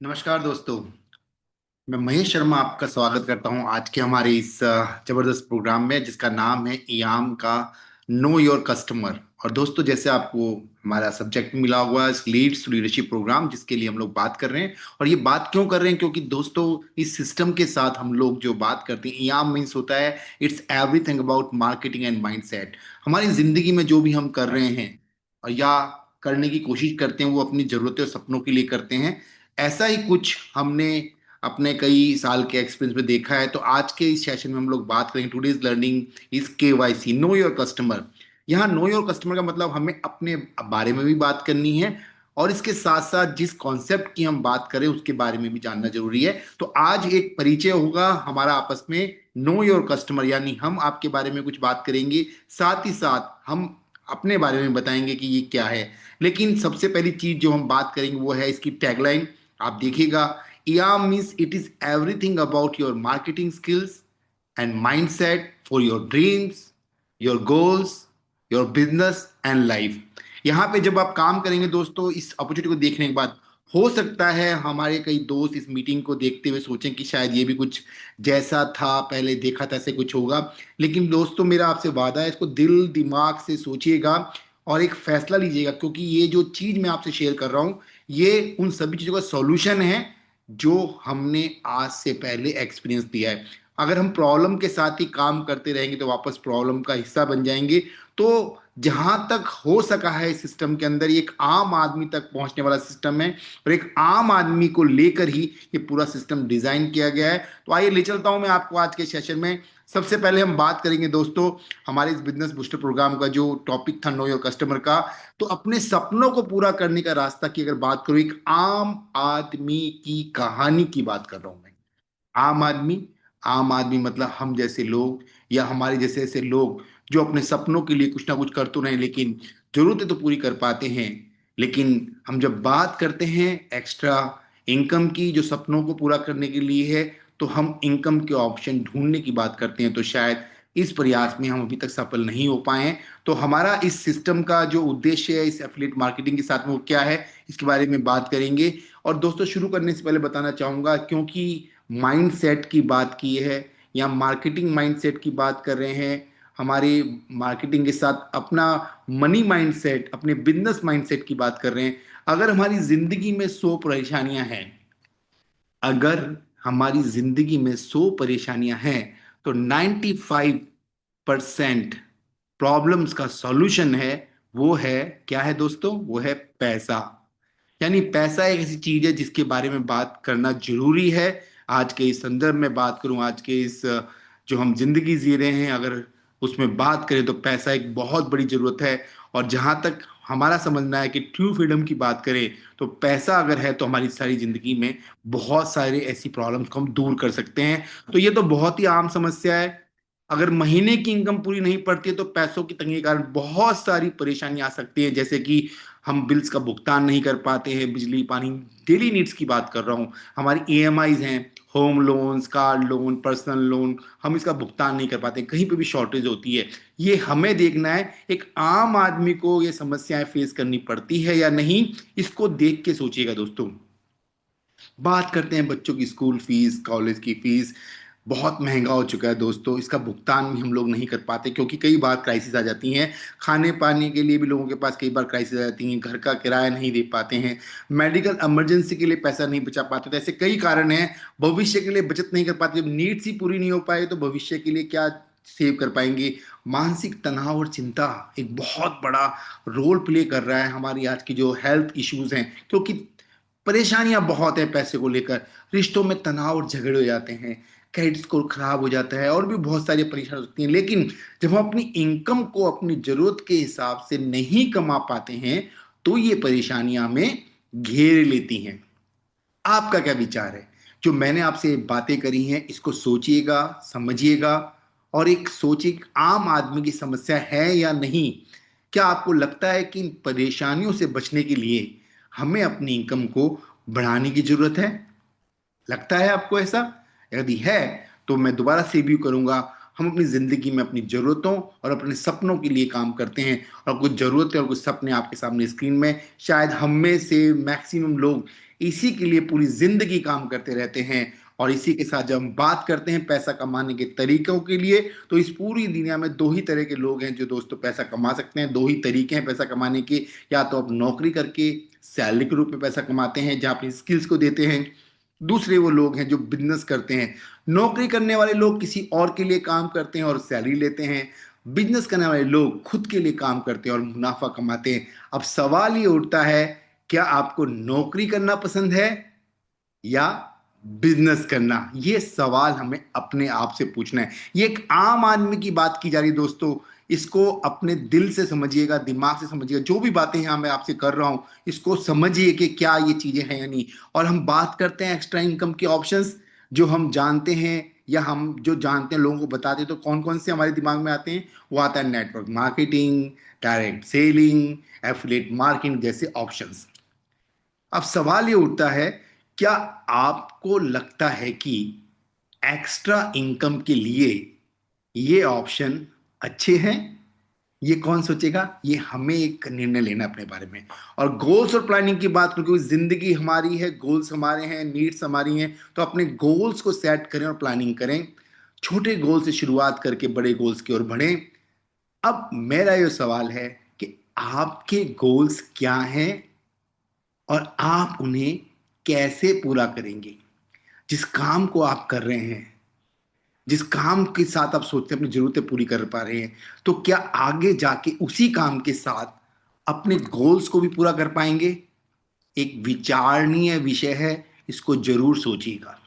नमस्कार दोस्तों। मैं महेश शर्मा आपका स्वागत करता हूं आज के हमारे इस जबरदस्त प्रोग्राम में जिसका नाम है इयाम का नो योर कस्टमर। और दोस्तों, जैसे आपको हमारा सब्जेक्ट मिला हुआ है लीड्स टू लीडरशिप प्रोग्राम, जिसके लिए हम लोग बात कर रहे हैं। और ये बात क्यों कर रहे हैं? क्योंकि दोस्तों, इस सिस्टम के साथ हम लोग जो बात करते हैं, इयाम मीन्स होता है it's everything about marketing and mindset. हमारी जिंदगी में जो भी हम कर रहे हैं और या करने की कोशिश करते हैं, वो अपनी जरूरतें और सपनों के लिए करते हैं। ऐसा ही कुछ हमने अपने कई साल के एक्सपीरियंस में देखा है। तो आज के इस सेशन में हम लोग बात करेंगे, today's learning is KYC, know your customer. यहाँ नो योर कस्टमर का मतलब हमें अपने बारे में भी बात करनी है, और इसके साथ साथ जिस कॉन्सेप्ट की हम बात करें उसके बारे में भी जानना जरूरी है। तो आज एक परिचय होगा हमारा आपस में, नो योर कस्टमर, यानी हम आपके बारे में कुछ बात करेंगे, साथ ही साथ हम अपने बारे में बताएंगे कि ये क्या है। लेकिन सबसे पहली चीज जो हम बात करेंगे वो है इसकी टैगलाइन। आप देखिएगा, EAM means it is everything about your marketing skills and mindset for your dreams, your goals, your business and life। यहाँ पे जब आप काम करेंगे दोस्तों, इस अपॉर्चुनिटी को देखने के बाद हो सकता है हमारे कई दोस्त इस मीटिंग को देखते हुए सोचें कि शायद ये भी कुछ जैसा था पहले देखा था ऐसे कुछ होगा। लेकिन दोस्तों, मेरा आपसे वादा है, इसको दिल दिमाग से सोचिएगा और एक फैसला लीजिएगा, क्योंकि ये जो चीज मैं आपसे शेयर कर रहा हूँ, ये उन सभी चीजों का सॉल्यूशन है जो हमने आज से पहले एक्सपीरियंस किया है। अगर हम प्रॉब्लम के साथ ही काम करते रहेंगे तो वापस प्रॉब्लम का हिस्सा बन जाएंगे। तो जहां तक हो सका है इस सिस्टम के अंदर, ये एक आम आदमी तक पहुंचने वाला सिस्टम है, और एक आम आदमी को लेकर ही ये पूरा सिस्टम डिजाइन किया गया है। तो आइए ले चलता हूं मैं आपको आज के सेशन में। सबसे पहले हम बात करेंगे दोस्तों, हमारे इस बिजनेस बूस्टर प्रोग्राम का जो टॉपिक था नो योर कस्टमर का। तो अपने सपनों को पूरा करने का रास्ता की अगर बात करूं, एक आम आदमी की कहानी की बात कर रहा हूं मैं। आम आदमी, आम आदमी मतलब हम जैसे लोग, या हमारे जैसे ऐसे लोग जो अपने सपनों के लिए कुछ ना कुछ कर तो रहे हैं, लेकिन जरूरतें तो पूरी कर पाते हैं। लेकिन हम जब बात करते हैं एक्स्ट्रा इनकम की जो सपनों को पूरा करने के लिए है, तो हम इनकम के ऑप्शन ढूंढने की बात करते हैं। तो शायद इस प्रयास में हम अभी तक सफल नहीं हो पाए हैं। तो हमारा इस सिस्टम का जो उद्देश्य है इस एफिलिएट मार्केटिंग के साथ में, वो क्या है, इसके बारे में बात करेंगे। और दोस्तों, शुरू करने से पहले बताना चाहूंगा, क्योंकि माइंडसेट की बात की है या मार्केटिंग माइंडसेट की बात कर रहे हैं, हमारी मार्केटिंग के साथ अपना मनी माइंडसेट, अपने बिजनेस माइंडसेट की बात कर रहे हैं। अगर हमारी जिंदगी में 100 परेशानियां हैं, अगर हमारी जिंदगी में 100 परेशानियां हैं, तो 95% प्रॉब्लम्स का सॉल्यूशन है, वो है, क्या है दोस्तों? वो है पैसा। यानी पैसा एक ऐसी चीज है जिसके बारे में बात करना जरूरी है। आज के इस संदर्भ में बात करूं, आज के इस जो हम जिंदगी जी रहे हैं, अगर उसमें बात करें तो पैसा एक बहुत बड़ी जरूरत है। और जहां तक हमारा समझना है कि ट्रू फ्रीडम की बात करें, तो पैसा अगर है तो हमारी सारी जिंदगी में बहुत सारे ऐसी प्रॉब्लम्स को हम दूर कर सकते हैं। तो ये तो बहुत ही आम समस्या है। अगर महीने की इनकम पूरी नहीं पड़ती है तो पैसों की तंगी के कारण बहुत सारी परेशानी आ सकती है, जैसे कि हम बिल्स का भुगतान नहीं कर पाते हैं, बिजली पानी, डेली नीड्स की बात कर रहा हूँ। हमारी ईएमआईज हैं, home loans, car loan, personal loan, हम इसका भुगतान नहीं कर पाते, कहीं पे भी शॉर्टेज होती है। ये हमें देखना है, एक आम आदमी को ये समस्याएं फेस करनी पड़ती है या नहीं, इसको देख के सोचिएगा दोस्तों। बात करते हैं बच्चों की स्कूल फीस, कॉलेज की फीस। बहुत महंगा हो चुका है दोस्तों, इसका भुगतान भी हम लोग नहीं कर पाते, क्योंकि कई बार क्राइसिस आ जाती हैं। खाने पानी के लिए भी लोगों के पास कई बार क्राइसिस आ जाती हैं, घर का किराया नहीं दे पाते हैं, मेडिकल इमरजेंसी के लिए पैसा नहीं बचा पाते। तो ऐसे कई कारण हैं। भविष्य के लिए बचत नहीं कर पाते, जब नीड्स ही पूरी नहीं हो पाए तो भविष्य के लिए क्या सेव कर पाएंगे। मानसिक तनाव और चिंता एक बहुत बड़ा रोल प्ले कर रहा है हमारी आज की जो हेल्थ इश्यूज हैं, क्योंकि परेशानियां बहुत है पैसे को लेकर। रिश्तों में तनाव और झगड़े हो जाते हैं, क्रेडिट स्कोर खराब हो जाता है, और भी बहुत सारी परेशानी होती हैं। लेकिन जब हम अपनी इनकम को अपनी जरूरत के हिसाब से नहीं कमा पाते हैं, तो ये परेशानियां हमें घेर लेती हैं। आपका क्या विचार है? जो मैंने आपसे बातें करी हैं, इसको सोचिएगा, समझिएगा, और एक सोचिए कि आम आदमी की समस्या है या नहीं। क्या आपको लगता है कि इन परेशानियों से बचने के लिए हमें अपनी इनकम को बढ़ाने की जरूरत है? लगता है आपको ऐसा? यदि है तो मैं दोबारा से रिव्यू करूंगा। हम अपनी जिंदगी में अपनी जरूरतों और अपने सपनों के लिए काम करते हैं, और कुछ जरूरतें और कुछ सपने आपके सामने स्क्रीन में, शायद हम में से मैक्सिमम लोग इसी के लिए पूरी जिंदगी काम करते रहते हैं। और इसी के साथ जब हम बात करते हैं पैसा कमाने के तरीकों के लिए, तो इस पूरी दुनिया में दो ही तरह के लोग हैं जो दोस्तों पैसा कमा सकते हैं। दो ही तरीके हैं पैसा कमाने के। या तो आप नौकरी करके सैलरी के रूप में पैसा कमाते हैं जहां अपनी स्किल्स को देते हैं। दूसरे वो लोग हैं जो बिजनेस करते हैं। नौकरी करने वाले लोग किसी और के लिए काम करते हैं और सैलरी लेते हैं। बिजनेस करने वाले लोग खुद के लिए काम करते हैं और मुनाफा कमाते हैं। अब सवाल ये उठता है, क्या आपको नौकरी करना पसंद है या बिजनेस करना? ये सवाल हमें अपने आप से पूछना है। ये एक आम आदमी की बात की जा रही है दोस्तों। इसको अपने दिल से समझिएगा, दिमाग से समझिएगा। जो भी बातें यहाँ मैं आपसे कर रहा हूँ, इसको समझिए कि क्या ये चीजें हैं या नहीं। और हम बात करते हैं एक्स्ट्रा इनकम के ऑप्शंस जो हम जानते हैं या हम जो जानते हैं लोगों को बताते हैं, तो कौन कौन से हमारे दिमाग में आते हैं? वो आता है network marketing, direct selling, affiliate marketing जैसे ऑप्शंस। अब सवाल ये उठता है, क्या आपको लगता है कि एक्स्ट्रा इनकम के लिए ये ऑप्शन अच्छे हैं? ये कौन सोचेगा? ये हमें एक निर्णय लेना है अपने बारे में। और गोल्स और प्लानिंग की बात करूं, क्योंकि जिंदगी हमारी है, गोल्स हमारे हैं, नीड्स हमारी हैं, तो अपने गोल्स को सेट करें और प्लानिंग करें। छोटे गोल से शुरुआत करके बड़े गोल्स की ओर बढ़ें। अब मेरा ये सवाल है कि आपके गोल्स क्या हैं और आप उन्हें कैसे पूरा करेंगे? जिस काम को आप कर रहे हैं, जिस काम के साथ आप सोचते हैं अपनी जरूरतें पूरी कर पा रहे हैं, तो क्या आगे जाके उसी काम के साथ अपने गोल्स को भी पूरा कर पाएंगे? एक विचारणीय विषय है, इसको जरूर सोचिएगा।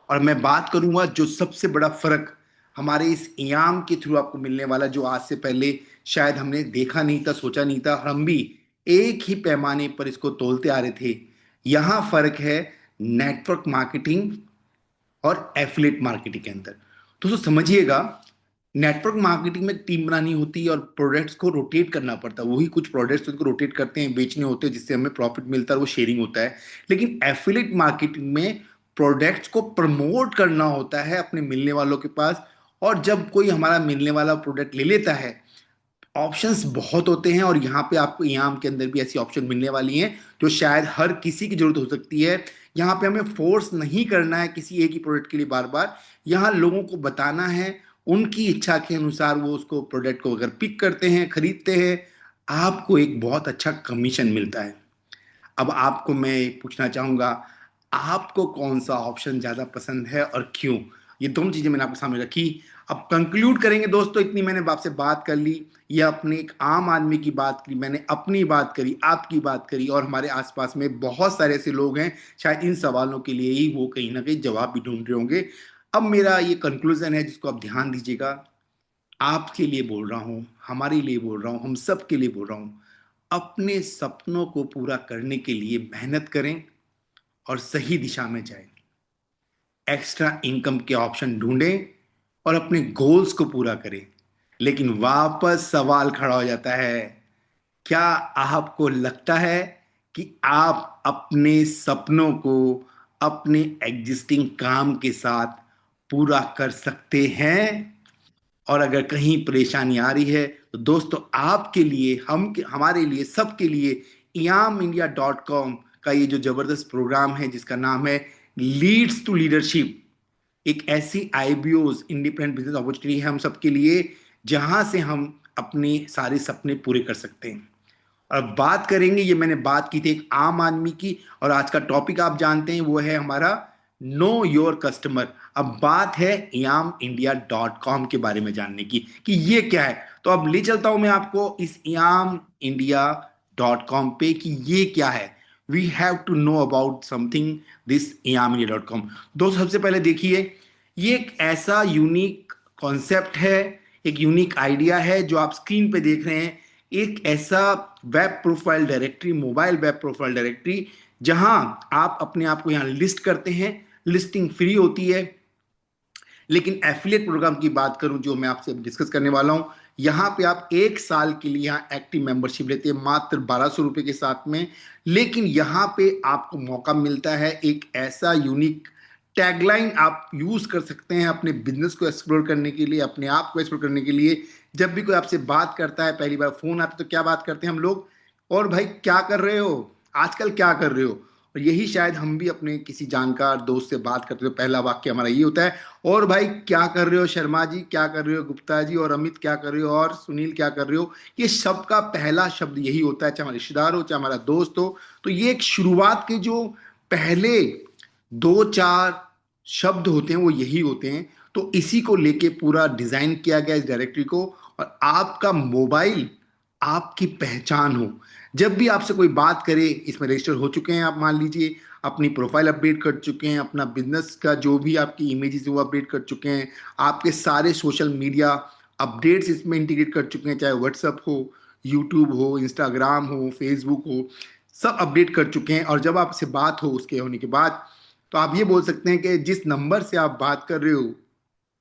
और मैं बात करूंगा जो सबसे बड़ा फर्क हमारे इस इनाम के थ्रू आपको मिलने वाला, जो आज से पहले शायद हमने देखा नहीं था, सोचा नहीं था, हम भी एक ही पैमाने पर इसको तोलते आ रहे थे। यहां फर्क है नेटवर्क मार्केटिंग और एफिलिएट मार्केटिंग के अंदर। दोस्तों समझिएगा, नेटवर्क मार्केटिंग में टीम बनानी होती है और प्रोडक्ट्स को रोटेट करना पड़ता है। वही कुछ प्रोडक्ट्स उनको रोटेट करते हैं, बेचने होते हैं, जिससे हमें प्रॉफिट मिलता है, वो शेयरिंग होता है। लेकिन एफिलिएट मार्केटिंग में प्रोडक्ट्स को प्रमोट करना होता है अपने मिलने वालों के पास। और जब कोई हमारा मिलने वाला प्रोडक्ट ले लेता है, ऑप्शंस बहुत होते हैं। और यहाँ पे आपको इनाम के अंदर भी ऐसी ऑप्शन मिलने वाली हैं जो शायद हर किसी की जरूरत हो सकती है। यहाँ पे हमें फोर्स नहीं करना है किसी एक ही प्रोडक्ट के लिए बार बार। यहाँ लोगों को बताना है, उनकी इच्छा के अनुसार वो उसको प्रोडक्ट को अगर पिक करते हैं, खरीदते हैं, आपको एक बहुत अच्छा कमीशन मिलता है। अब आपको मैं पूछना चाहूंगा, आपको कौन सा ऑप्शन ज्यादा पसंद है और क्यों? ये दोनों चीजें मैंने आपके सामने रखी। अब कंक्लूड करेंगे दोस्तों। इतनी मैंने आपसे बात कर ली। ये अपने एक आम आदमी की बात की, मैंने अपनी बात करी, आपकी बात करी, और हमारे आसपास में बहुत सारे ऐसे लोग हैं शायद इन सवालों के लिए ही वो कहीं ना कहीं जवाब भी ढूंढ रहे होंगे। अब मेरा ये कंक्लूजन है जिसको आप ध्यान दीजिएगा। आपके लिए बोल रहा हूं, हमारे लिए बोल रहा हूं, हम सब के लिए बोल रहा हूं। अपने सपनों को पूरा करने के लिए मेहनत करें और सही दिशा में जाएं। एक्स्ट्रा इनकम के ऑप्शन ढूंढें और अपने गोल्स को पूरा करें। लेकिन वापस सवाल खड़ा हो जाता है, क्या आपको लगता है कि आप अपने सपनों को अपने एग्जिस्टिंग काम के साथ पूरा कर सकते हैं? और अगर कहीं परेशानी आ रही है, तो दोस्तों आपके लिए, हमारे लिए, सबके लिए IAMindia.com का ये जो जबरदस्त प्रोग्राम है जिसका नाम है लीड्स टू लीडरशिप, एक ऐसी आईबीओज इंडिपेंडेंट बिजनेस अपॉर्चुनिटी है हम सबके लिए, जहां से हम अपने सारे सपने पूरे कर सकते हैं। और बात करेंगे, ये मैंने बात की थी एक आम आदमी की, और आज का टॉपिक आप जानते हैं वो है हमारा नो योर कस्टमर। अब बात है IAMindia.com के बारे में जानने की कि ये क्या है। तो अब ले चलता हूं मैं आपको इस IAMindia.com पे कि ये क्या है। We have to know about something this IAMindia.com। दोस्तों सबसे पहले देखिए, ये एक ऐसा यूनिक कॉन्सेप्ट है, एक यूनिक आइडिया है जो आप स्क्रीन पे देख रहे हैं। एक ऐसा web profile directory, mobile web profile directory, जहां आप अपने आप को यहां लिस्ट करते हैं। लिस्टिंग फ्री होती है। लेकिन एफिलिएट प्रोग्राम की बात करूं जो मैं आपसे डिस्कस करने वाला हूं, यहां पे आप एक साल के लिए यहां एक्टिव मेंबरशिप लेते हैं मात्र 1200 रुपए के साथ में। लेकिन यहां पे आपको मौका मिलता है, एक ऐसा यूनिक टैगलाइन आप यूज कर सकते हैं अपने बिजनेस को एक्सप्लोर करने के लिए, अपने आप को एक्सप्लोर करने के लिए। जब भी कोई आपसे बात करता है, पहली बार फोन आता है, तो क्या बात करते हैं हम लोग? और भाई क्या कर रहे हो आजकल, क्या कर रहे हो? और यही शायद हम भी अपने किसी जानकार दोस्त से बात करते हो पहला वाक्य हमारा ये होता है, और भाई क्या कर रहे हो शर्मा जी, क्या कर रहे हो गुप्ता जी, और अमित क्या कर रहे हो, और सुनील क्या कर रहे हो। ये सबका पहला शब्द यही होता है, चाहे हमारा रिश्तेदार हो चाहे हमारा दोस्त हो। तो ये एक शुरुआत के जो पहले दो चार शब्द होते हैं वो यही होते हैं। तो इसी को लेके पूरा डिजाइन किया गया इस डायरेक्टरी को। और आपका मोबाइल आपकी पहचान हो, जब भी आपसे कोई बात करे, इसमें रजिस्टर हो चुके हैं आप, मान लीजिए अपनी प्रोफाइल अपडेट कर चुके हैं, अपना बिजनेस का जो भी आपकी इमेजेस है वो अपडेट कर चुके हैं, आपके सारे सोशल मीडिया अपडेट्स इसमें इंटीग्रेट कर चुके हैं, चाहे व्हाट्सअप हो, यूट्यूब हो, इंस्टाग्राम हो, फेसबुक हो, सब अपडेट कर चुके हैं। और जब आपसे बात हो उसके होने के बाद, तो आप ये बोल सकते हैं कि जिस नंबर से आप बात कर रहे हो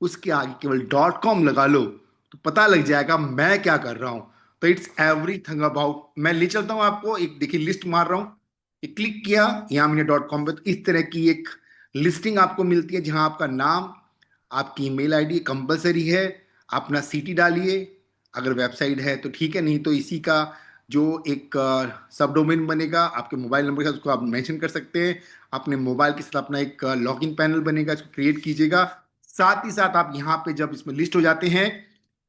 उसके आगे केवल डॉट कॉम लगा लो, तो पता लग जाएगा मैं क्या कर रहा हूं। तो इट्स एवरीथिंग अबाउट, मैं ले चलता हूं आपको, एक देखिए लिस्ट मार रहा हूं, ये क्लिक किया यहाँ मैंने डॉट कॉम पे, तो इस तरह की एक लिस्टिंग आपको मिलती है जहां आपका नाम, आपकी ईमेल आईडी कंपलसरी है, अपना सिटी डालिए, अगर वेबसाइट है तो ठीक है, नहीं तो इसी का जो एक सब डोमेन बनेगा आपके मोबाइल नंबर के साथ उसको आप मेंशन कर सकते हैं। अपने मोबाइल के साथ अपना एक लॉगिन पैनल बनेगा, इसको क्रिएट कीजिएगा। साथ ही साथ आप यहाँ पे जब इसमें लिस्ट हो जाते हैं,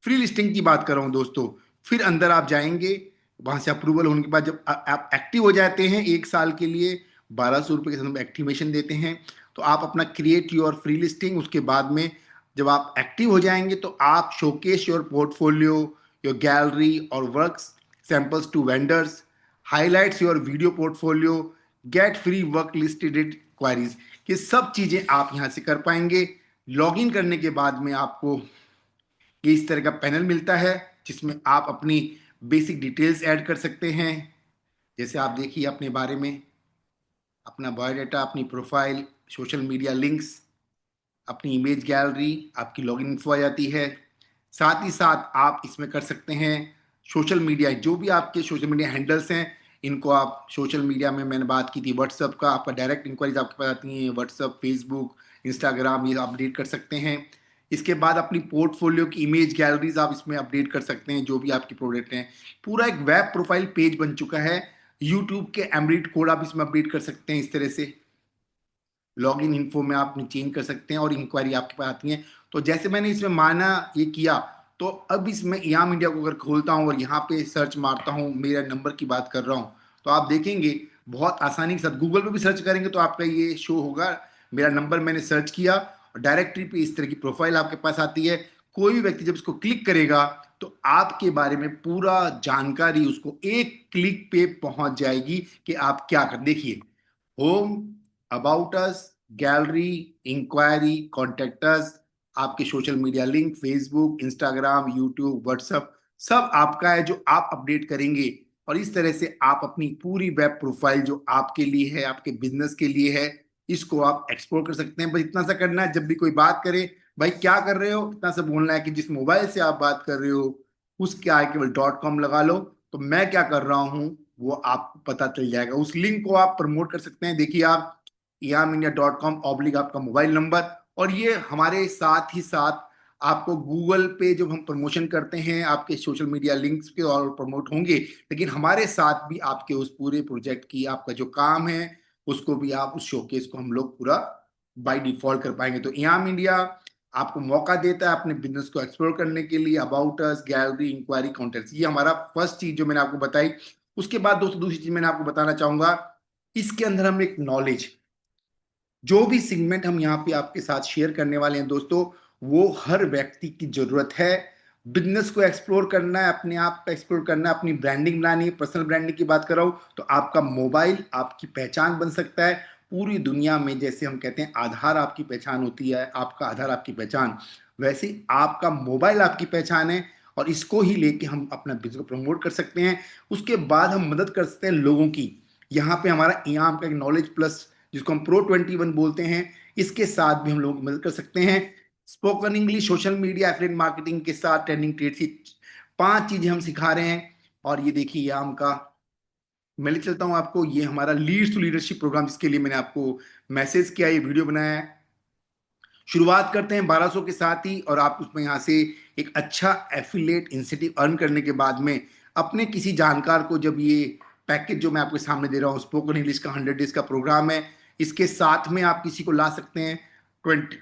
फ्री लिस्टिंग की बात कर रहा हूँ दोस्तों, फिर अंदर आप जाएंगे, वहां से अप्रूवल होने के बाद जब आप एक्टिव हो जाते हैं, 1 साल के लिए 1200 रुपये के साथ एक्टिवेशन देते हैं। तो आप अपना क्रिएट योर फ्री लिस्टिंग, उसके बाद में जब आप एक्टिव हो जाएंगे तो आप showcase your portfolio, your gallery और works samples to vendors, highlights your video portfolio, get free work listed queries, ये सब चीजें आप यहां से कर पाएंगे। लॉगिन करने के बाद में आपको ये इस तरह का पैनल मिलता है जिसमें आप अपनी बेसिक डिटेल्स ऐड कर सकते हैं। जैसे आप देखिए अपने बारे में, अपना बायोडाटा, अपनी प्रोफाइल, सोशल मीडिया लिंक्स, अपनी इमेज गैलरी, आपकी लॉगिन इन्फो आ जाती है। साथ ही साथ आप इसमें कर सकते हैं सोशल मीडिया, जो भी आपके सोशल मीडिया हैंडल्स हैं, इनको आप सोशल मीडिया में, मैंने बात की थी व्हाट्सअप का, आपका डायरेक्ट इंक्वायरीज आपके पास आती हैं, व्हाट्सअप, फेसबुक, इंस्टाग्राम, ये अपडेट कर सकते हैं। इसके बाद अपनी पोर्टफोलियो की इमेज गैलरीज आप इसमें अपडेट कर सकते हैं, जो भी आपके प्रोडक्ट हैं। पूरा एक वेब प्रोफाइल पेज बन चुका है। यूट्यूब के एम्बेडेड कोड आप इसमें अपडेट कर सकते हैं, इस तरह से लॉगिन इन्फो में आप चेंज कर सकते हैं और इंक्वायरी आपके पास आती है। तो जैसे मैंने इसमें माना ये किया, तो अब इसमें इयाम इंडिया को अगर खोलता हूँ और यहाँ पे सर्च मारता हूँ, मेरा नंबर की बात कर रहा हूँ, तो आप देखेंगे बहुत आसानी के साथ गूगल पे भी सर्च करेंगे तो आपका ये शो होगा, मेरा नंबर मैंने सर्च किया, और डायरेक्टरी पे इस तरह की प्रोफाइल आपके पास आती है। कोई भी व्यक्ति जब इसको क्लिक करेगा तो आपके बारे में पूरा जानकारी उसको एक क्लिक पे पहुंच जाएगी कि आप क्या कर, देखिए home, about us, gallery, inquiry, contact us, आपके social media link, Facebook, Instagram, YouTube, WhatsApp, सब आपका है जो आप अपडेट करेंगे। और इस तरह से आप अपनी पूरी वेब प्रोफाइल जो आपके लिए है, आपके बिजनेस के लिए है, इसको आप एक्सप्लोर कर सकते हैं। बस इतना सा करना है, जब भी कोई बात करे, भाई क्या कर रहे हो, इतना सा बोलना है कि जिस मोबाइल से आप बात कर रहे हो उसके आगे केवल डॉट कॉम लगा लो, तो मैं क्या कर रहा हूं वो आपको पता चल जाएगा। उस लिंक को आप प्रमोट कर सकते हैं, देखिए आप iamindia.com/ आपका मोबाइल नंबर। और ये हमारे साथ ही साथ आपको गूगल पे जब हम प्रमोशन करते हैं आपके सोशल मीडिया लिंक्स के और प्रमोट होंगे, लेकिन हमारे साथ भी आपके उस पूरे प्रोजेक्ट की, आपका जो काम है उसको भी आप, उस शोकेस को हम लोग पूरा बाय डिफॉल्ट कर पाएंगे। तो इयाम इंडिया आपको मौका देता है अपने बिजनेस को एक्सप्लोर करने के लिए। About us, gallery, inquiry, contact, ये हमारा फर्स्ट चीज जो मैंने आपको बताई। उसके बाद दोस्तों दूसरी चीज मैंने आपको बताना चाहूंगा, इसके अंदर हम एक नॉलेज, जो भी सेगमेंट हम यहाँ पे आपके साथ शेयर करने वाले हैं दोस्तों, वो हर व्यक्ति की जरूरत है। बिजनेस को एक्सप्लोर करना है, अपने आप को एक्सप्लोर करना है, अपनी ब्रांडिंग बनानी है, पर्सनल ब्रांडिंग की बात कर रहा हूं, तो आपका मोबाइल आपकी पहचान बन सकता है पूरी दुनिया में। जैसे हम कहते हैं आधार आपकी पहचान होती है, आपका आधार आपकी पहचान, वैसे ही आपका मोबाइल आपकी पहचान है। और इसको ही लेके हम अपना बिजनेस को प्रमोट कर सकते हैं। उसके बाद हम मदद कर सकते हैं लोगों की। यहाँ पे हमारा इयाम का एक नॉलेज प्लस, जिसको हम Pro 21 बोलते हैं, इसके साथ भी हम लोग मदद कर सकते हैं। Spoken English, social media, affiliate marketing के साथ ट्रेंडिंग ट्रेड की 5 चीजें हम सिखा रहे हैं। और ये देखिए इयाम का, मैं ले चलता हूं आपको, ये हमारा लीड्स टू लीडरशिप प्रोग्राम, जिसके लिए मैंने आपको मैसेज किया, ये वीडियो बनाया है। शुरुआत करते हैं 1200 के साथ ही, और आप उसमें यहाँ से एक अच्छा एफिलिएट इंसेंटिव अर्न करने के बाद में अपने किसी जानकार को जब ये पैकेज जो मैं आपके सामने दे रहा हूँ, स्पोकन इंग्लिश का 100 डेज का प्रोग्राम है। इसके साथ में आप किसी को ला सकते हैं 20,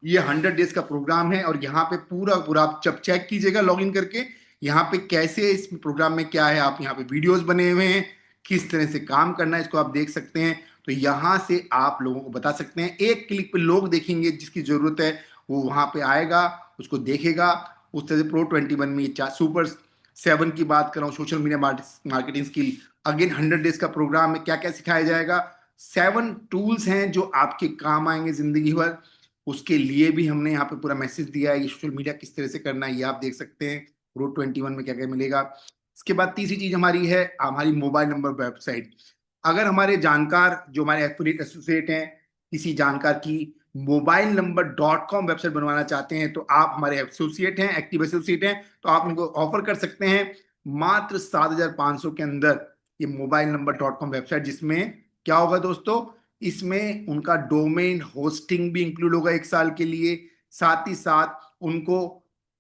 ये 100 डेज का प्रोग्राम है। और यहाँ पे पूरा पूरा आप जब चेक कीजिएगा लॉग इन करके, यहाँ पे कैसे इस प्रोग्राम में क्या है, आप यहाँ पे वीडियोस बने हुए हैं, किस तरह से काम करना है इसको आप देख सकते हैं। तो यहाँ से आप लोगों को बता सकते हैं, एक क्लिक पे लोग देखेंगे, जिसकी जरूरत है वो वहां पे आएगा, उसको देखेगा। उस तरह से Pro 21 में सुपर 7 की बात कर रहा हूँ, social media marketing skill, again 100 days का प्रोग्राम में क्या क्या सिखाया जाएगा। 7 टूल्स हैं जो आपके काम आएंगे जिंदगी भर। उसके लिए भी हमने यहाँ पे पूरा मैसेज दिया है, ये सोशल मीडिया किस तरह से करना है ये आप देख सकते हैं। Pro 21 में क्या क्या मिलेगा। इसके बाद तीसरी चीज हमारी है हमारी मोबाइल नंबर वेबसाइट। अगर हमारे जानकार जो हमारे एफिलिएट एसोसिएट हैं, किसी जानकार की मोबाइल नंबर .com वेबसाइट बनवाना चाहते हैं, तो आप हमारे एसोसिएट हैं, एक्टिव एसोसिएट हैं, तो आप इनको ऑफर कर सकते हैं मात्र 7,500 के अंदर ये मोबाइल नंबर .com वेबसाइट। जिसमें क्या होगा दोस्तों, इसमें उनका डोमेन होस्टिंग भी इंक्लूड होगा 1 साल के लिए। साथ ही साथ उनको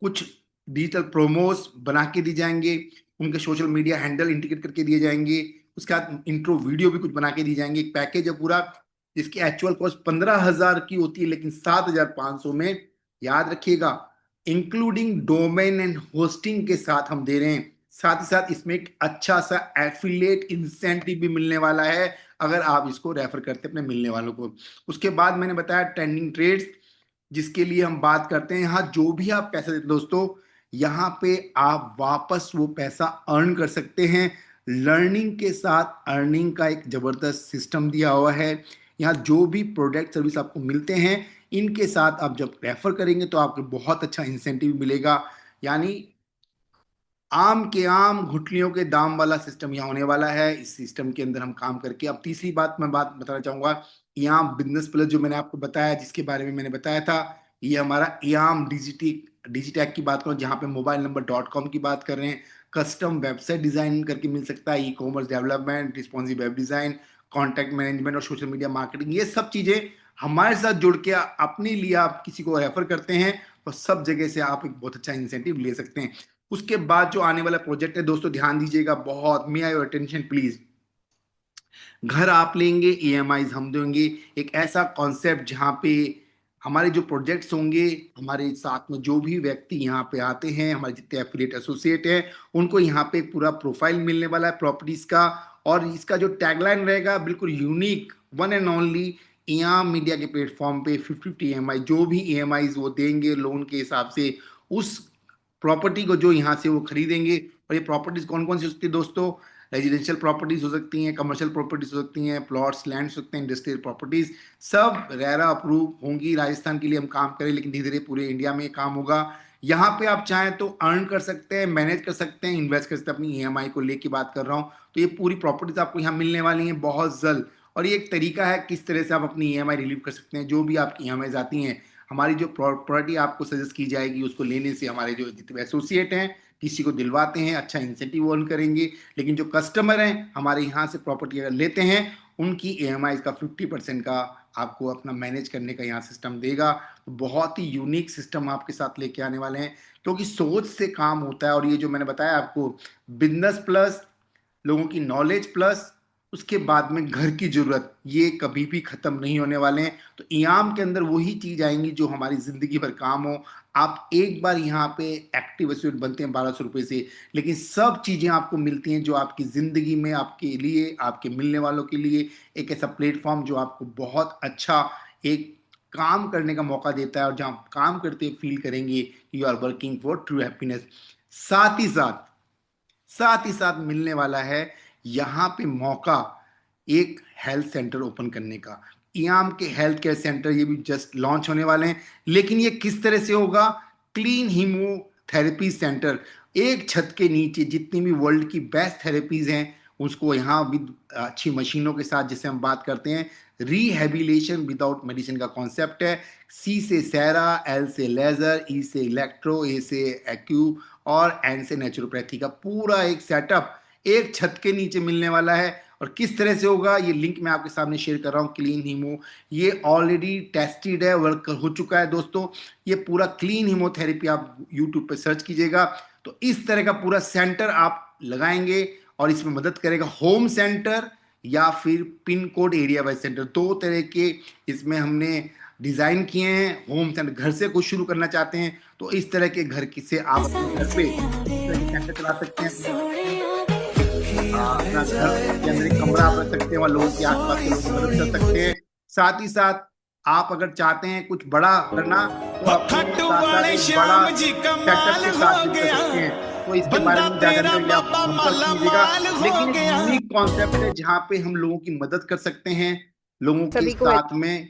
कुछ डिजिटल प्रोमोस बना के दिए जाएंगे, उनके सोशल मीडिया हैंडल इंटीग्रेट करके दिए जाएंगे, उसके बाद इंट्रो वीडियो भी कुछ बना के दी जाएंगे। एक पैकेज है पूरा, जिसकी एक्चुअल कॉस्ट 15,000 की होती है, लेकिन 7,500 में, याद रखिएगा, इंक्लूडिंग डोमेन एंड होस्टिंग के साथ हम दे रहे हैं। साथ ही साथ इसमें एक अच्छा सा एफिलिएट इंसेंटिव भी मिलने वाला है अगर आप इसको रेफर करते हैं अपने मिलने वालों को। उसके बाद मैंने बताया ट्रेंडिंग ट्रेड्स, जिसके लिए हम बात करते हैं, यहाँ जो भी आप पैसा देते दोस्तों, यहाँ पे आप वापस वो पैसा अर्न कर सकते हैं। लर्निंग के साथ अर्निंग का एक जबरदस्त सिस्टम दिया हुआ है। यहाँ जो भी प्रोडक्ट सर्विस आपको मिलते हैं, इनके साथ आप जब रेफर करेंगे तो आपको बहुत अच्छा इंसेंटिव मिलेगा। यानी आम के आम घुटलियों के दाम वाला सिस्टम यहाँ होने वाला है। इस सिस्टम के अंदर हम काम करके, अब तीसरी बात बताना चाहूंगा, यहाँ बिजनेस प्लस जो मैंने आपको बताया, जिसके बारे में मैंने बताया था, ये हमारा इयाम डिजिटैक की बात करो, जहाँ पे मोबाइल नंबर .com की बात कर रहे हैं। कस्टम वेबसाइट डिजाइन करके मिल सकता है, e commerce development, responsive web design, contact management और सोशल मीडिया मार्केटिंग, ये सब चीजें हमारे साथ जुड़ के अपने लिए आप किसी को रेफर करते हैं, तो सब जगह से आप एक बहुत अच्छा इंसेंटिव ले सकते हैं। उसके बाद जो आने वाला प्रोजेक्ट है दोस्तों, ध्यान दीजिएगा बहुत, मे आई योर अटेंशन प्लीज। घर आप लेंगे, ईएमआई हम देंगे, एक ऐसा कॉन्सेप्ट जहां पे हमारे जो प्रोजेक्ट्स होंगे, हमारे साथ में जो भी व्यक्ति यहाँ पे आते हैं, हमारे जितने एफिलिएट एसोसिएट हैं, उनको यहाँ पे पूरा प्रोफाइल मिलने वाला है प्रॉपर्टीज का। और इसका जो टैगलाइन रहेगा बिल्कुल यूनिक, वन एंड ओनली, इयाम मीडिया के प्लेटफॉर्म पे 50-50 ईएमआई, जो भी ईएमआई वो देंगे लोन के हिसाब से, उस प्रॉपर्टी को जो यहाँ से वो खरीदेंगे। और ये प्रॉपर्टीज कौन कौन सी हो सकती है दोस्तों, रेजिडेंशियल प्रॉपर्टीज हो सकती हैं, कमर्शियल प्रॉपर्टीज हो सकती हैं, प्लॉट्स लैंड हो सकते हैं, इंडस्ट्रियल प्रॉपर्टीज, सब रेरा अप्रूव होंगी। राजस्थान के लिए हम काम करें, लेकिन धीरे धीरे पूरे इंडिया में काम होगा। यहाँ पे आप चाहें तो अर्न कर सकते हैं, मैनेज कर सकते हैं, इन्वेस्ट कर सकते हैं। अपनी ईएमआई को लेके बात कर रहा हूँ, तो ये पूरी प्रॉपर्टीज आपको यहाँ मिलने वाली हैं बहुत जल्द। और ये एक तरीका है किस तरह से आप अपनी ईएमआई रिलीव कर सकते हैं। जो भी आपकी ईएमआई आती हैं, हमारी जो प्रॉपर्टी आपको सजेस्ट की जाएगी, उसको लेने से हमारे जो जितने एसोसिएट हैं किसी को दिलवाते हैं, अच्छा इंसेंटिव अर्न करेंगे। लेकिन जो कस्टमर हैं हमारे यहाँ से प्रॉपर्टी अगर लेते हैं, उनकी ईएमआई का 50% का आपको अपना मैनेज करने का यहाँ सिस्टम देगा। तो बहुत ही यूनिक सिस्टम आपके साथ लेके आने वाले हैं, क्योंकि सोच से काम होता है। और ये जो मैंने बताया आपको, बिजनेस प्लस, लोगों की नॉलेज प्लस, उसके बाद में घर की जरूरत, ये कभी भी खत्म नहीं होने वाले हैं। तो इयाम के अंदर वही चीज आएंगी जो हमारी जिंदगी भर काम हो। आप एक बार यहाँ पे एक्टिव एसोसिएट बनते हैं 1,200 रुपए से, लेकिन सब चीजें आपको मिलती हैं जो आपकी जिंदगी में, आपके लिए, आपके मिलने वालों के लिए एक ऐसा प्लेटफॉर्म जो आपको बहुत अच्छा एक काम करने का मौका देता है, और जहां आप काम करते फील करेंगे you are working for true happiness. साथ ही साथ साथ ही साथ मिलने वाला है यहाँ पे मौका एक हेल्थ सेंटर ओपन करने का। इयाम के हेल्थ केयर सेंटर ये भी जस्ट लॉन्च होने वाले हैं, लेकिन ये किस तरह से होगा, क्लीन हीमोथेरेपी सेंटर, एक छत के नीचे जितनी भी वर्ल्ड की बेस्ट थेरेपीज हैं उसको यहाँ भी अच्छी मशीनों के साथ, जिसे हम बात करते हैं रिहेबिलिटेशन विदाउट मेडिसिन का कॉन्सेप्ट है। सी से सैरा, एल से लेजर, ई से इलेक्ट्रो, ए से एक्यू और एन से नेचुरोपैथी का पूरा एक सेटअप एक छत के नीचे मिलने वाला है। और किस तरह से होगा, ये लिंक मैं आपके सामने शेयर कर रहा हूँ। क्लीन हीमो, ये ऑलरेडी टेस्टेड है, वर्क हो चुका है दोस्तों। ये पूरा क्लीन हीमोथेरेपी आप यूट्यूब पे सर्च कीजिएगा, तो इस तरह का पूरा सेंटर आप लगाएंगे और इसमें मदद करेगा होम सेंटर या फिर pin code area wise centre. दो तरह के इसमें हमने डिजाइन किए हैं। होम सेंटर, घर से कुछ शुरू करना चाहते हैं तो इस तरह के घर से आप अपने घर पे इस तरह के सेंटर चला सकते हैं। अपना घर के अंदर एक कमरा आप रख सकते हैं, वहाँ लोगों के आसपास के लोगों की मदद कर सकते हैं। साथ ही साथ आप अगर चाहते हैं कुछ बड़ा करना तो आप साथ साथ एक बड़ा सेटअप के साथ भी कर सकते हैं। तो इसके बारे में ज्यादा जानकारी आप संपर्क कीजिएगा। लेकिन एक यूनिक कॉन्सेप्ट है जहाँ पे हम लोगों की मदद कर सकते हैं लोगों के सभी को साथ में।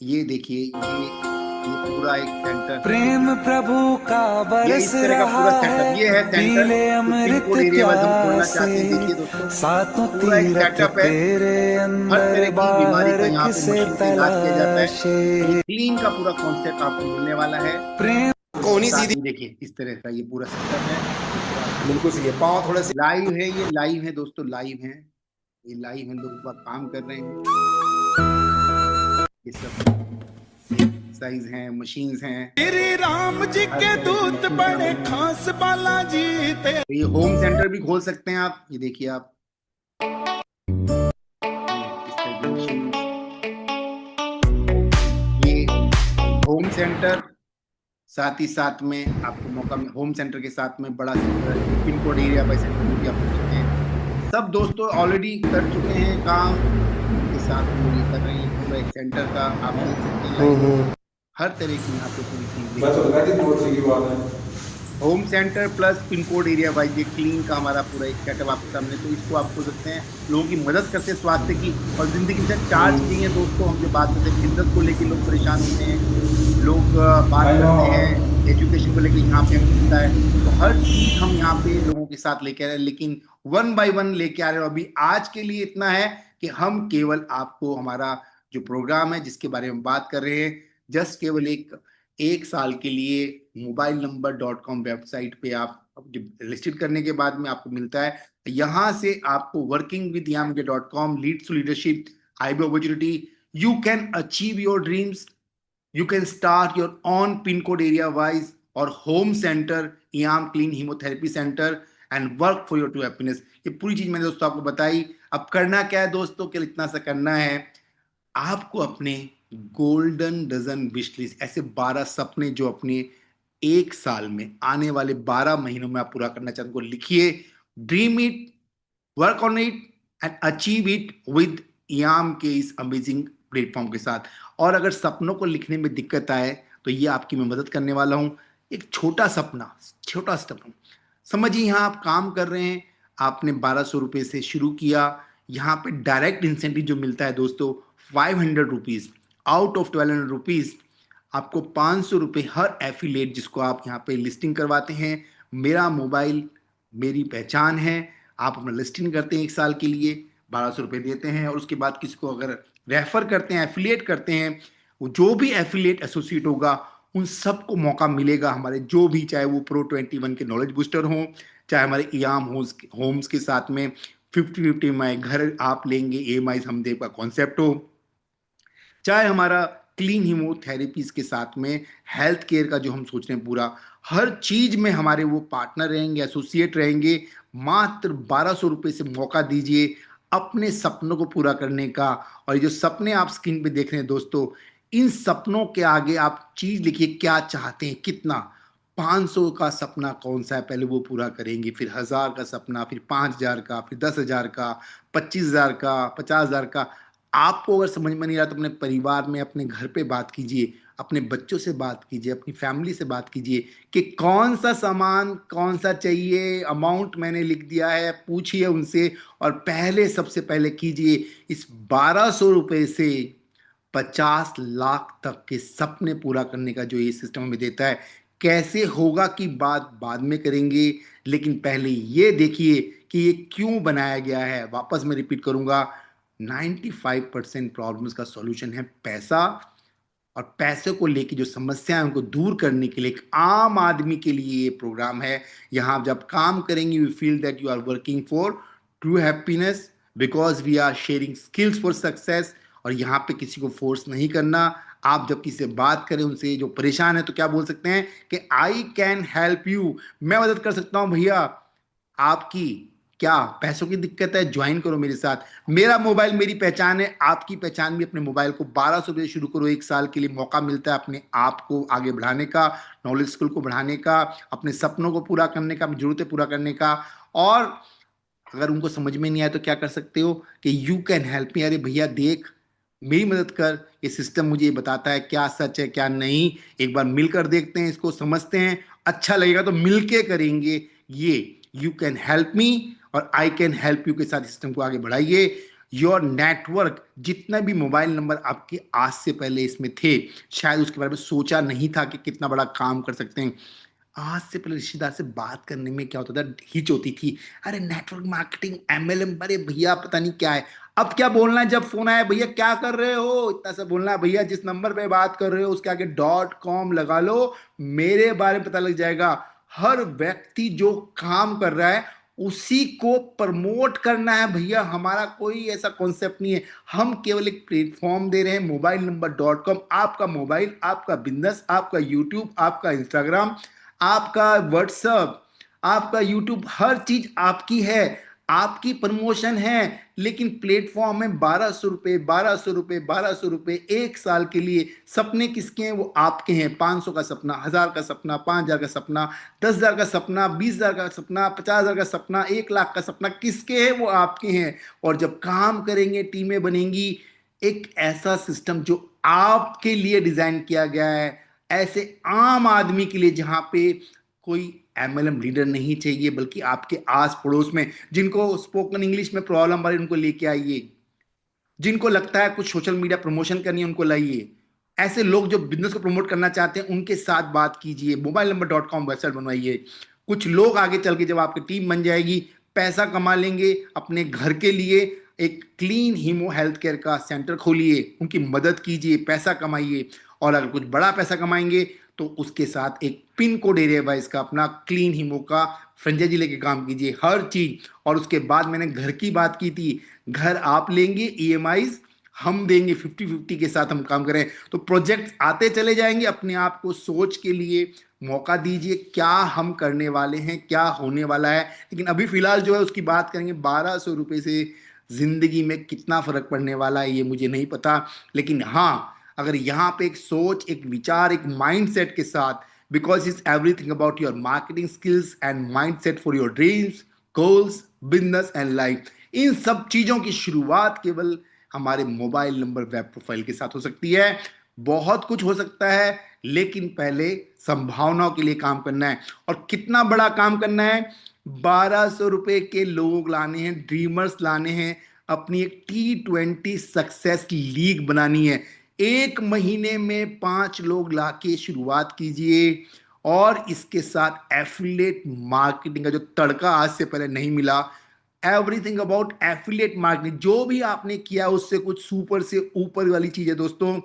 ये देखिए, ये पूरा एक सेंटर, प्रेम प्रभु का ये इस बरस तरह का पूरा रहा सेटअप, ये है है, सेंटर पीले जो पिन अमृत कोड एरिया वाइज हम खोलना चाहते हैं। प्यासे, देखिए दोस्तों, सातों पूरा एक तीरथ सेटअप है। तेरे हर तरह अंदर की बीमारी का बाहर यहाँ पे किसे मशीन से इलाज किया जाता है। तलाशे। क्लीन का पूरा कॉन्सेप्ट आपको मिलने वाला है। प्रेम कोनी सीधी, देखिए इस तरह का ये पूरा सेटअप है। बिल्कुल सही है, पाँव थोड़े से लाइव है, ये लाइव है दोस्तों, लाइव है, ये लाइव है, लोग बात काम कर रहे हैं। ये सब साइज हैं, मशीन्स हैं। श्री राम जी के दूत बड़े खास बालाजी ते। तो ये होम सेंटर भी खोल सकते हैं आप। ये देखिए आप, इस तरह की मशीन, ये होम सेंटर। साथ ही साथ में आपको मौका में होम सेंटर के साथ में बड़ा centre, pin code area bye centre भी आप कर सकते हैं। सब दोस्तों ऑलरेडी कर चुके हैं काम, उनके साथ में ये कर रहे हैं। पूरा एक सेंटर का आप देख सकते हैं, हर तरह की यहाँ पे पूरी चीज home centre plus pin code area wise ये क्लीन का हमारा पूरा एक सेटअप आपके सामने। तो इसको आप बोल सकते हैं लोगों की मदद करते हैं स्वास्थ्य की और जिंदगी से चार्ज नहीं है दोस्तों। हम जो बात करते हैं बिजनेस को लेकर लोग परेशान होते हैं, लोग बात करते हैं एजुकेशन को लेकर, यहाँ पे हमें मिलता है। तो हर चीज हम यहाँ पे लोगों के साथ लेके आ रहे हैं, लेकिन 1 बाय 1 लेके आ रहे हैं। अभी आज के लिए इतना है कि हम केवल आपको हमारा जो प्रोग्राम है जिसके बारे में बात कर रहे हैं, जस्ट केवल एक साल के लिए mobilenumber.com वेबसाइट पे आप रजिस्टर करने के बाद में आपको मिलता है। यहां से आपको working with yamge.com leads to leadership, IB opportunity, you can achieve your dreams, you can start your own pin code area wise और होम सेंटर, इयाम clean haemotherapy centre and work for your to happiness. ये पूरी चीज मैंने दोस्तों आपको बताई। अब करना क्या है दोस्तों, क्या इतना सा करना है, आपको अपने गोल्डन डजन विश लिस्ट, ऐसे 12 सपने जो अपने एक साल में आने वाले 12 महीनों में आप पूरा करना चाहते हैं, उनको लिखिए। Dream it, work on it and achieve it with याम के इस अमेजिंग प्लेटफॉर्म के साथ। और अगर सपनों को लिखने में दिक्कत आए तो ये आपकी मैं मदद करने वाला हूं। एक छोटा सपना, छोटा सपना समझिए, यहाँ आप काम कर रहे हैं, आपने 1200 रुपये से शुरू किया। यहाँ पे डायरेक्ट इंसेंटिव जो मिलता है दोस्तों 500 रुपीज आउट ऑफ 1200 रुपीज, आपको 500 रुपये हर एफिलिएट जिसको आप यहाँ पे लिस्टिंग करवाते हैं। मेरा मोबाइल मेरी पहचान है, आप अपना लिस्टिंग करते हैं एक साल के लिए, 1200 रुपये देते हैं और उसके बाद किसी को अगर रेफर करते हैं, एफिलिएट करते हैं, वो जो भी एफिलिएट एसोसिएट होगा उन सबको मौका मिलेगा हमारे, जो भी, चाहे वो प्रो 21 के नॉलेज बूस्टर हों, चाहे हमारे इयाम होम्स के साथ में 50-50 माई घर आप लेंगे EMI हम दे का कॉन्सेप्ट हो, चाहे हमारा क्लीन हीमोथेरेपीज के साथ में हेल्थ केयर का जो हम सोच रहे हैं पूरा, हर चीज में हमारे वो पार्टनर रहेंगे, एसोसिएट रहेंगे। मात्र 1200 रुपये से मौका दीजिए अपने सपनों को पूरा करने का। और ये जो सपने आप स्क्रीन पे देख रहे हैं दोस्तों, इन सपनों के आगे आप चीज लिखिए, क्या चाहते हैं, कितना। 500 का सपना कौन सा है, पहले वो पूरा करेंगे, फिर 1000 का सपना, फिर 5000 का, फिर 10,000 का, 25,000 का, 50,000 का। आपको अगर समझ में नहीं रहा तो अपने परिवार में, अपने घर पे बात कीजिए, अपने बच्चों से बात कीजिए, अपनी फैमिली से बात कीजिए कि कौन सा सामान कौन सा चाहिए, अमाउंट मैंने लिख दिया है, पूछिए उनसे। और पहले, सबसे पहले कीजिए इस 1200 रुपये से 50 लाख तक के सपने पूरा करने का जो ये सिस्टम हमें देता है। कैसे होगा की बात बाद में करेंगे, लेकिन पहले ये देखिए कि ये क्यों बनाया गया है। वापस मैं रिपीट करूंगा, 95% प्रॉब्लम्स का सॉल्यूशन है पैसा, और पैसे को लेके जो समस्या है उनको दूर करने के लिए एक आम आदमी के लिए ये प्रोग्राम है। यहाँ आप जब काम करेंगे you feel that you are working for true happiness, because we are sharing skills for success. और यहाँ पे किसी को फोर्स नहीं करना। आप जब किसी से बात करें, उनसे जो परेशान है, तो क्या बोल सकते हैं कि आई कैन हेल्प यू, मैं मदद कर सकता हूँ भैया आपकी, क्या पैसों की दिक्कत है? ज्वाइन करो मेरे साथ। मेरा मोबाइल मेरी पहचान है, आपकी पहचान भी अपने मोबाइल को 1200 रुपये शुरू करो। 1 साल के लिए मौका मिलता है अपने आप को आगे बढ़ाने का, नॉलेज स्किल को बढ़ाने का, अपने सपनों को पूरा करने का, अपनी जरूरतें पूरा करने का। और अगर उनको समझ में नहीं आए तो क्या कर सकते हो कि यू कैन हेल्प मी। अरे भैया देख, मेरी मदद कर, ये सिस्टम मुझे ये बताता है क्या सच है क्या नहीं। एक बार मिलकर देखते हैं, इसको समझते हैं, अच्छा लगेगा तो मिलके करेंगे ये। यू कैन हेल्प मी और आई कैन हेल्प यू के साथ सिस्टम को आगे बढ़ाइए। योर नेटवर्क, जितना भी मोबाइल नंबर आपके आज से पहले इसमें थे, शायद उसके बारे में सोचा नहीं था कि कितना बड़ा काम कर सकते हैं। आज से पहले रिश्तेदार से बात करने में क्या होता था, हिच होती थी। अरे नेटवर्क मार्केटिंग, एमएलएम, अरे भैया पता नहीं क्या है। अब क्या बोलना है जब फोन आया, भैया क्या कर रहे हो, इतना सा बोलना है। भैया जिस नंबर पे बात कर रहे हो उसके आगे .com लगा लो, मेरे बारे में पता लग जाएगा। हर व्यक्ति जो काम कर रहा है उसी को प्रमोट करना है भैया, हमारा कोई ऐसा कॉन्सेप्ट नहीं है। हम केवल एक प्लेटफॉर्म दे रहे हैं, मोबाइल नंबर .com। आपका मोबाइल, आपका बिजनेस, आपका यूट्यूब, आपका इंस्टाग्राम, आपका व्हाट्सएप, आपका यूट्यूब, हर चीज आपकी है, आपकी प्रमोशन है। लेकिन प्लेटफॉर्म में 1200 रुपये, 1200 रुपये, 1200 रुपये 1 साल के लिए। सपने किसके हैं? वो आपके हैं। 500 का सपना, 1000 का सपना, 5000 का सपना, 10,000 का सपना, 20,000 का सपना, 50,000 का सपना, 1 लाख का सपना, किसके हैं? वो आपके हैं। और जब काम करेंगे, टीमें बनेंगी, एक ऐसा सिस्टम जो आपके लिए डिजाइन किया गया है, ऐसे आम आदमी के लिए, जहां पे कोई एमएलएम लीडर नहीं चाहिए, बल्कि आपके आस पड़ोस में जिनको स्पोकन इंग्लिश में प्रॉब्लम आ रही है उनको लेके आइए, जिनको लगता है कुछ सोशल मीडिया प्रमोशन करनी है उनको लाइए। ऐसे लोग जो बिजनेस को प्रमोट करना चाहते हैं उनके साथ बात कीजिए। मोबाइल नंबर .com वेबसाइट बनवाइए। कुछ लोग आगे चल के जब आपकी टीम बन जाएगी, पैसा कमा लेंगे, अपने घर के लिए एक क्लीन हीमो हेल्थ केयर का सेंटर खोलिए, उनकी मदद कीजिए, पैसा कमाइए। और अगर कुछ बड़ा पैसा कमाएंगे तो उसके साथ एक पिन कोड एरिया वाइज का अपना क्लीन हीमो का फ्रेंचाइजी लेके काम कीजिए, हर चीज। और उसके बाद मैंने घर की बात की थी, घर आप लेंगे, ईएमआई हम देंगे, 50-50 के साथ हम काम करें तो प्रोजेक्ट आते चले जाएंगे। अपने आप को सोच के लिए मौका दीजिए, क्या हम करने वाले हैं, क्या होने वाला है। लेकिन अभी फिलहाल जो है उसकी बात करेंगे। 1200 रुपये से जिंदगी में कितना फर्क पड़ने वाला है ये मुझे नहीं पता। लेकिन हाँ, अगर यहाँ पे एक सोच, एक विचार, एक माइंडसेट के साथ, because it's everything about your marketing skills and mindset for your dreams, goals, business and life. इन सब चीजों की शुरुआत केवल हमारे मोबाइल नंबर वेब प्रोफाइल के साथ हो सकती है। बहुत कुछ हो सकता है, लेकिन पहले संभावनाओं के लिए काम करना है। और कितना बड़ा काम करना है? 1200 रुपये के लोग लाने हैं, ड्रीमर्स लाने हैं, अपनी एक T20 सक्सेस लीग बनानी है। 1 महीने में 5 लोग लाके शुरुआत कीजिए। और इसके साथ एफिलिएट मार्केटिंग का जो तड़का आज से पहले नहीं मिला, एवरीथिंग अबाउट एफिलिएट मार्केटिंग, जो भी आपने किया उससे कुछ सुपर से ऊपर वाली चीज है दोस्तों।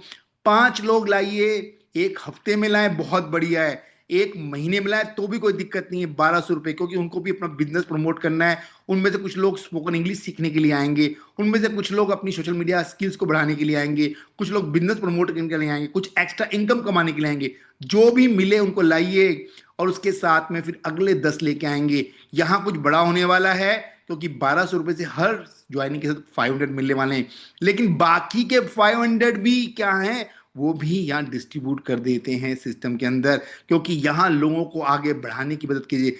5 लोग लाइए, 1 हफ्ते में लाए बहुत बढ़िया है, 1 महीने में लाए तो भी कोई दिक्कत नहीं है। 1200 रुपये, क्योंकि उनको भी अपना बिजनेस प्रमोट करना है। उनमें से कुछ लोग स्पोकन इंग्लिश सीखने के लिए आएंगे, उनमें से कुछ लोग अपनी सोशल मीडिया स्किल्स को बढ़ाने के लिए आएंगे, कुछ लोग बिजनेस प्रमोट करने के लिए आएंगे, कुछ एक्स्ट्रा इनकम कमाने के लिए आएंगे। जो भी मिले उनको लाइए और उसके साथ में फिर अगले 10 लेके आएंगे। यहाँ कुछ बड़ा होने वाला है, क्योंकि 1200 रुपये से हर ज्वाइनिंग के साथ 500 मिलने वाले हैं। लेकिन बाकी के 500 भी क्या हैं, वो भी यहाँ डिस्ट्रीब्यूट कर देते हैं सिस्टम के अंदर, क्योंकि यहाँ लोगों को आगे बढ़ाने की मदद कीजिए।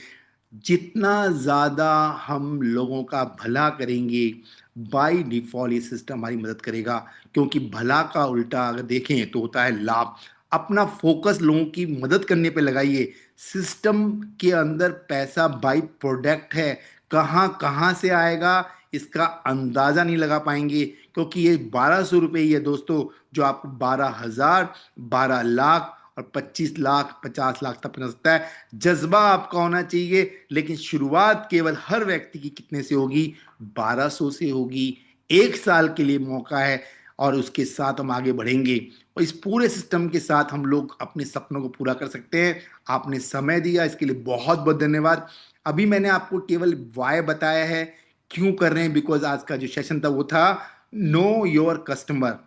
जितना ज्यादा हम लोगों का भला करेंगे, बाय डिफॉल्ट ये सिस्टम हमारी मदद करेगा। क्योंकि भला का उल्टा अगर देखें तो होता है लाभ। अपना फोकस लोगों की मदद करने पे लगाइए। सिस्टम के अंदर पैसा बाय प्रोडक्ट है, कहाँ कहाँ से आएगा इसका अंदाजा नहीं लगा पाएंगे। क्योंकि ये 1200 रुपये ही है दोस्तों, जो आपको 12,000, 12 लाख और 25 लाख, 50 लाख तक पहुंच सकता है। जज्बा आपका होना चाहिए। लेकिन शुरुआत केवल हर व्यक्ति की कितने से होगी? 1200 से होगी। 1 साल के लिए मौका है और उसके साथ हम आगे बढ़ेंगे। और इस पूरे सिस्टम के साथ हम लोग अपने सपनों को पूरा कर सकते हैं। आपने समय दिया, इसके लिए बहुत बहुत धन्यवाद। अभी मैंने आपको केवल वाय बताया है, क्यों कर रहे हैं, बिकॉज आज का जो सेशन था वो था नो योर कस्टमर।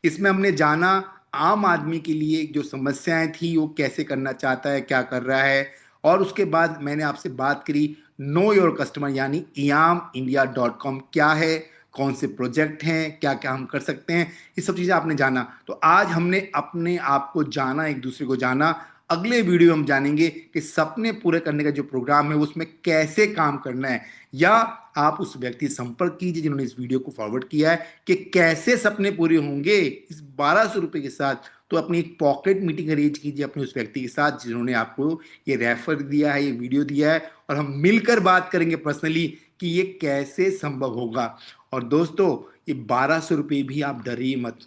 इसमें हमने जाना आम आदमी के लिए जो समस्याएं थी वो कैसे करना चाहता है, क्या कर रहा है। और उसके बाद मैंने आपसे बात करी नो योर कस्टमर यानी eyamindia.com क्या है, कौन से प्रोजेक्ट हैं, क्या क्या हम कर सकते हैं, ये सब चीज़ें आपने जाना। तो आज हमने अपने आप को जाना, एक दूसरे को जाना। अगले वीडियो में हम जानेंगे कि सपने पूरे करने का जो प्रोग्राम है उसमें कैसे काम करना है, या आप उस व्यक्ति से संपर्क कीजिए जिन्होंने इस वीडियो को फॉरवर्ड किया है कि कैसे सपने पूरे होंगे इस 1200 रुपये के साथ। तो अपनी एक पॉकेट मीटिंग अरेंज कीजिए अपने उस व्यक्ति के साथ जिन्होंने आपको ये रेफर दिया है, ये वीडियो दिया है, और हम मिलकर बात करेंगे पर्सनली कि ये कैसे संभव होगा। और दोस्तों, ये 1200 रुपये भी आप डरिए मत।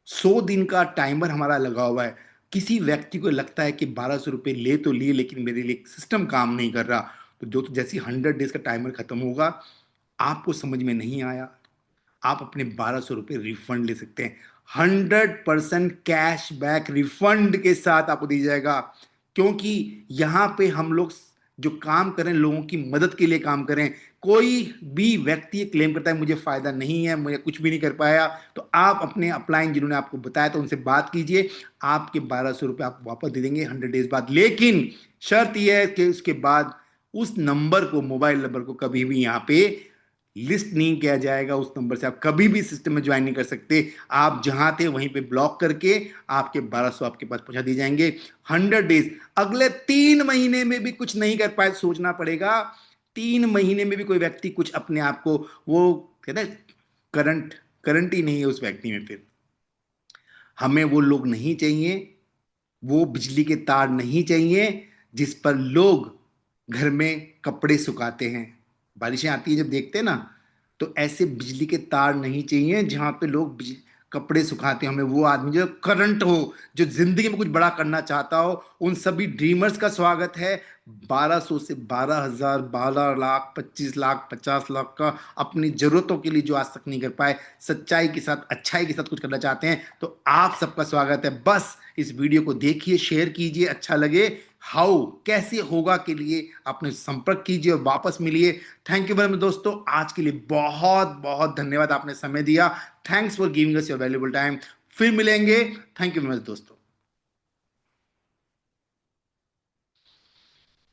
100 दिन का टाइमर हमारा लगा हुआ है। किसी व्यक्ति को लगता है कि 1200 रुपये ले तो लिए लेकिन मेरे लिए सिस्टम काम नहीं कर रहा, तो जो जैसे 100 डेज का टाइमर खत्म होगा, आपको समझ में नहीं आया, आप अपने 1200 रुपये रिफंड ले सकते हैं। 100% कैश बैक रिफंड के साथ आपको दी जाएगा, क्योंकि यहाँ पे हम लोग जो काम करें लोगों की मदद के लिए काम करें। कोई भी व्यक्ति क्लेम करता है मुझे फायदा नहीं है, मुझे कुछ भी नहीं कर पाया, तो आप अपने अपलाइन जिन्होंने आपको बताया तो उनसे बात कीजिए, आपके 1200 रुपये आप वापस दे देंगे 100 डेज बाद। लेकिन शर्त यह है कि उसके बाद उस नंबर को, मोबाइल नंबर को कभी भी यहाँ पे लिस्ट नहीं किया जाएगा। उस नंबर से आप कभी भी सिस्टम में ज्वाइन नहीं कर सकते। आप जहां थे वहीं पे ब्लॉक करके आपके 1200 आपके पास पहुंचा दिए जाएंगे। 100 डेज, अगले 3 महीने में भी कुछ नहीं कर पाए, सोचना पड़ेगा। 3 महीने में भी कोई व्यक्ति कुछ अपने आप को, वो कहते हैं करंट करंट ही नहीं है उस व्यक्ति में, फिर हमें वो लोग नहीं चाहिए, वो बिजली के तार नहीं चाहिए जिस पर लोग घर में कपड़े सुखाते हैं। बारिशें आती है जब देखते हैं ना, तो ऐसे बिजली के तार नहीं चाहिए जहां पे लोग कपड़े सुखाते हैं। हमें वो आदमी जो करंट हो, जो जिंदगी में कुछ बड़ा करना चाहता हो। उन सभी ड्रीमर्स का स्वागत है। 1200 से 12,000, 12 लाख, 25 लाख, 50 लाख का अपनी जरूरतों के लिए जो आज तक नहीं कर पाए, सच्चाई के साथ, अच्छाई के साथ कुछ करना चाहते हैं, तो आप सबका स्वागत है। बस इस वीडियो को देखिए, शेयर कीजिए, अच्छा लगे, हाउ कैसे होगा के लिए आपने संपर्क कीजिए और वापस मिलिए। थैंक यू वेरी मच दोस्तों, आज के लिए बहुत बहुत धन्यवाद, आपने समय दिया। Thanks for giving us your valuable time. फिर मिलेंगे। थैंक यू वेरी मच दोस्तों।